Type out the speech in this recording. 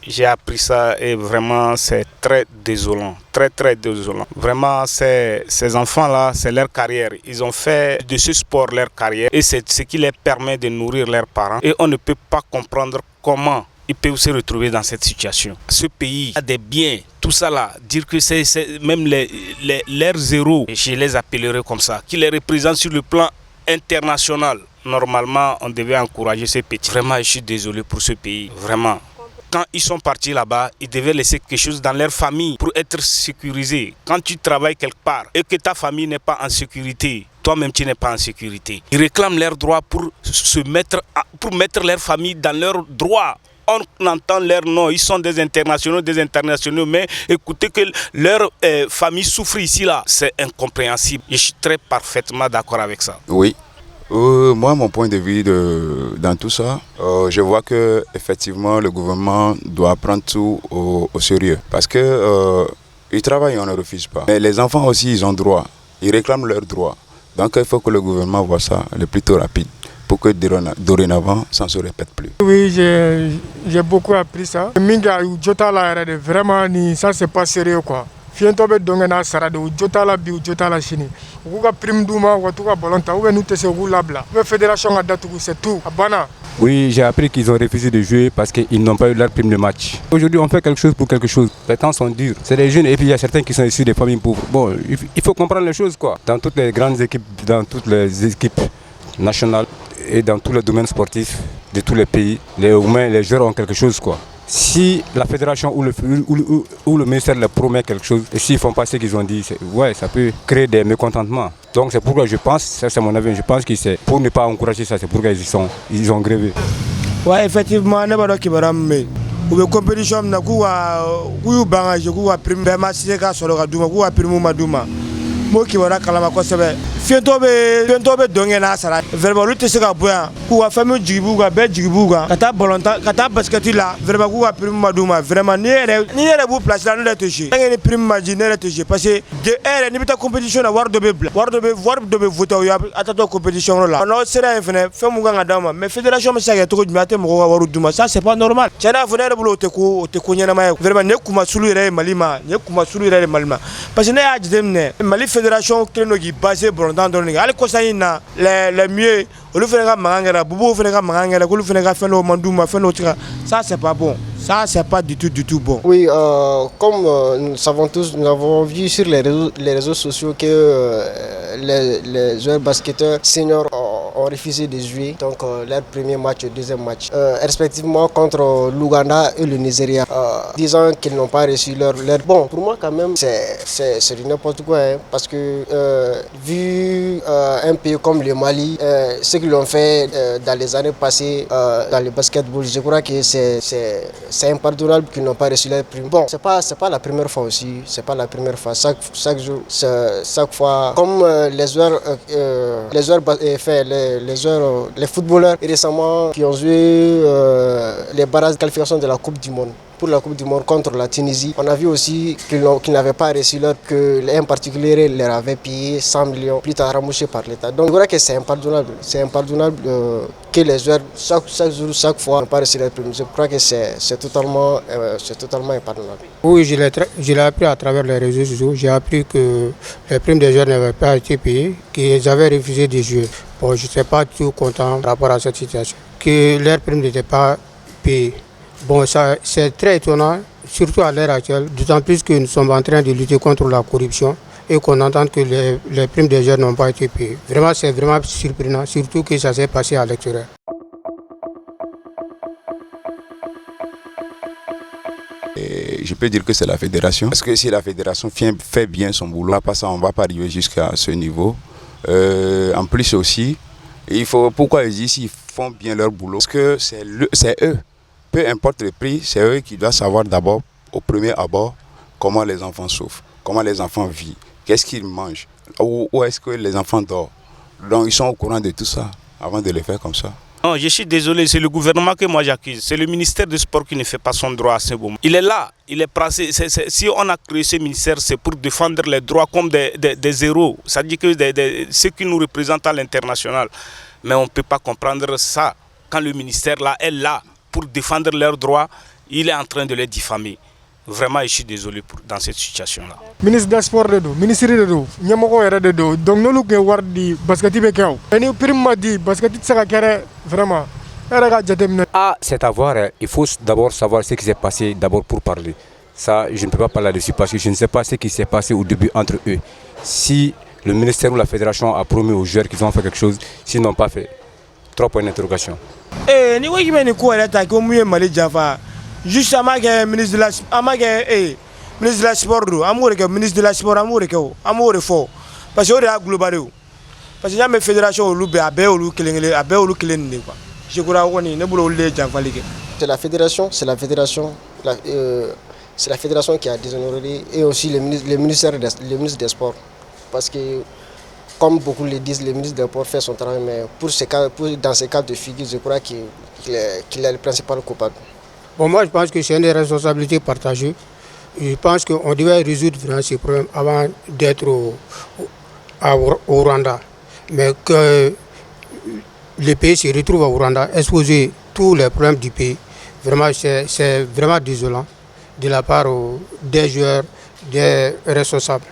j'ai appris ça et vraiment c'est très désolant, très désolant. Vraiment ces enfants-là, c'est leur carrière. Ils ont fait de ce sport leur carrière et c'est ce qui leur permet de nourrir leurs parents. Et on ne peut pas comprendre comment ils peuvent se retrouver dans cette situation. Ce pays a des biens, tout ça là, dire que c'est même leurs héros, je les appellerai comme ça, qui les représentent sur le plan international. Normalement, on devait encourager ces petits. Vraiment, je suis désolé pour ce pays, vraiment. Quand ils sont partis là-bas, ils devaient laisser quelque chose dans leur famille pour être sécurisés. Quand tu travailles quelque part et que ta famille n'est pas en sécurité, toi-même tu n'es pas en sécurité. Ils réclament leurs droits pour mettre leur famille dans leurs droits. On entend leur nom, ils sont des internationaux, mais écoutez que leur famille souffre ici là, c'est incompréhensible. Je suis très parfaitement d'accord avec ça. Oui. Moi, mon point de vue dans tout ça, je vois que effectivement le gouvernement doit prendre tout au sérieux. Parce que ils travaillent, on ne refuse pas. Mais les enfants aussi, ils ont droit. Ils réclament leurs droits. Donc il faut que le gouvernement voit ça le plus tôt rapide, pour que dorénavant, ça ne se répète plus. Oui, j'ai beaucoup appris ça. Minga, vraiment, ça c'est pas sérieux quoi. Fientobe dongena sarade ou jotala bi ou jotala chini. Uga prime duma ou tuka bolonta ou nous te se labla. La fédération a datu c'est tout. Abana. Oui, j'ai appris qu'ils ont refusé de jouer parce qu'ils n'ont pas eu leur prime de match. Aujourd'hui, on fait quelque chose pour quelque chose. Les temps sont durs. C'est des jeunes et puis il y a certains qui sont issus des familles pauvres. Bon, il faut comprendre les choses quoi. Dans toutes les grandes équipes, dans toutes les équipes nationales et dans tous les domaines sportifs de tous les pays, les joueurs ont quelque chose quoi. Si la fédération ou le ministère leur promet quelque chose, et s'ils font pas ce qu'ils ont dit, ça peut créer des mécontentements. Donc c'est pourquoi je pense, ça c'est mon avis, je pense que c'est pour ne pas encourager ça, c'est pourquoi ils ont grévé. Ouais, effectivement, ne pas qu'il ou be compétition na ku bangage ku prime be match ka solo ka duma ku prime maduma mo ki wala kalama ko sebe fiento be dongena sara vraiment lu te se ka boya ku wa famille jigibu ga be jigibu ga kata bolonta kata basket la vraiment ku prime maduma vraiment ni ere bu place la no le toucher ngeni prime maji ne le toucher parce que de ere ni bita compétition na war do be voter ya atato compétition là on sera fene femu ga dama mais fédération me sa to ko jumate mo ko waru duma ça c'est pas normal chana fene bulo te ko nyana ma vraiment ne kuma sulu ere malima parce que ne a jidemne mali fédération qui basé dans le mieux ça c'est pas bon, ça c'est pas du tout bon. Oui, comme nous savons tous, nous avons vu sur les réseaux sociaux que les joueurs basketteurs seniors ont refusé de jouer donc leur premier match et deuxième match respectivement contre l'Ouganda et le Nigeria, disant qu'ils n'ont pas reçu leur... Bon, pour moi quand même c'est du n'importe quoi hein, parce que vu un pays comme le Mali, ce qu'ils ont fait dans les années passées dans le basketball, je crois que c'est impardonnable qu'ils n'ont pas reçu leur prime. Bon, c'est pas la première fois aussi, c'est pas la première fois. Chaque jour, chaque fois, comme les footballeurs récemment qui ont joué les barrages de qualification de la Coupe du Monde. Pour la Coupe du Monde contre la Tunisie, on a vu aussi qu'ils n'avaient pas reçu l'heure, que un particulier leur avait payé 100 millions, plus tard remboursé par l'État. Donc je crois que c'est impardonnable. C'est impardonnable que les joueurs, chaque jour, chaque fois, n'ont pas reçu leur prime. Je crois que c'est totalement impardonnable. Oui, je l'ai appris à travers les réseaux sociaux. J'ai appris que les primes des joueurs n'avaient pas été payées, qu'ils avaient refusé de jouer. Bon, je ne suis pas tout content par rapport à cette situation, que leurs primes n'étaient pas payées. Bon, ça c'est très étonnant, surtout à l'heure actuelle, d'autant plus que nous sommes en train de lutter contre la corruption et qu'on entend que les primes des jeunes n'ont pas été payées. Vraiment, c'est vraiment surprenant, surtout que ça s'est passé à l'extérieur. Je peux dire que c'est la fédération, parce que si la fédération fait bien son boulot, on ne va pas arriver jusqu'à ce niveau. En plus aussi, pourquoi ils disent qu'ils font bien leur boulot? Parce que c'est eux. Peu importe le prix, c'est eux qui doivent savoir d'abord, au premier abord, comment les enfants souffrent, comment les enfants vivent, qu'est-ce qu'ils mangent, où est-ce que les enfants dorment. Donc ils sont au courant de tout ça avant de le faire comme ça. Non, je suis désolé, c'est le gouvernement que moi j'accuse. C'est le ministère du Sport qui ne fait pas son droit à ce moment. Il est là, il est placé. Si on a créé ce ministère, c'est pour défendre les droits comme des héros. Ça dit que ceux qui nous représentent à l'international. Mais on ne peut pas comprendre ça quand le ministère là est là pour défendre leurs droits il est en train de les diffamer. Vraiment, je suis désolé dans cette situation-là. Ministre des Sports, ministre de l'eau, donc nous avons war di basket et nous prime dit basket vraiment. Ah, c'est à voir. Il faut d'abord savoir ce qui s'est passé d'abord pour parler. Ça, je ne peux pas parler là-dessus parce que je ne sais pas ce qui s'est passé au début entre eux. Si le ministère ou la fédération a promis aux joueurs qu'ils ont fait quelque chose, s'ils n'ont pas fait. 3 points d'interrogation. Eh, ni waki meni ko era ta ko muye mali jafa. Juste amage ministre de la ministre de la sport do, amour que ministre de la sport amour fort. Parce que on est global. Parce que la fédération lube abe olu kelengele abe olu kelende quoi. Je crois woni ne bulo le jafa ligue. C'est la fédération qui a déshonoré et aussi le ministre des Sports. Parce que, comme beaucoup le disent, le ministre des Sports fait son travail, mais dans ces cas de figure, je crois qu'il est le principal coupable. Bon, moi, je pense que c'est une responsabilité partagée. Je pense qu'on devait résoudre vraiment ces problèmes avant d'être au Rwanda. Mais que le pays se retrouve au Rwanda, exposer tous les problèmes du pays, vraiment, c'est vraiment désolant de la part des joueurs, des responsables.